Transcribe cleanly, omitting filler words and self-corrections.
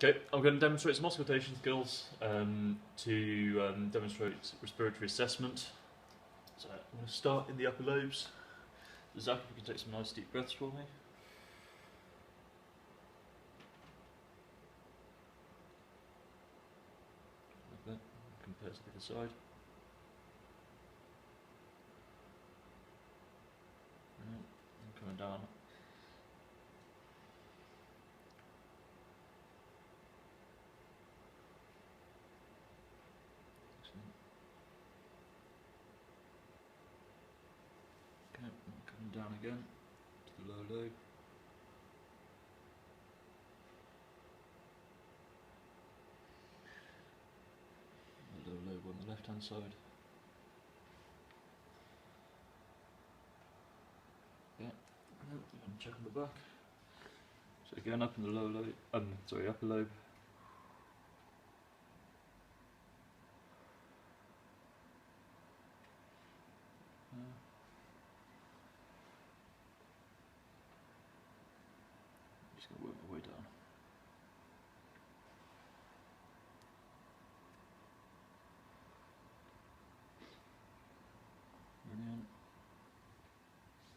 Okay, I'm going to demonstrate some auscultation skills to demonstrate respiratory assessment. So I'm going to start in the upper lobes. Zach, if you can take some nice deep breaths for me. Like that. Compare to the other side. And coming down. Okay, coming down again to the lower lobe. The lower lobe on the left hand side. Yeah, and check on the back. So again up in the lower lobe, upper lobe. Just going to work my way down.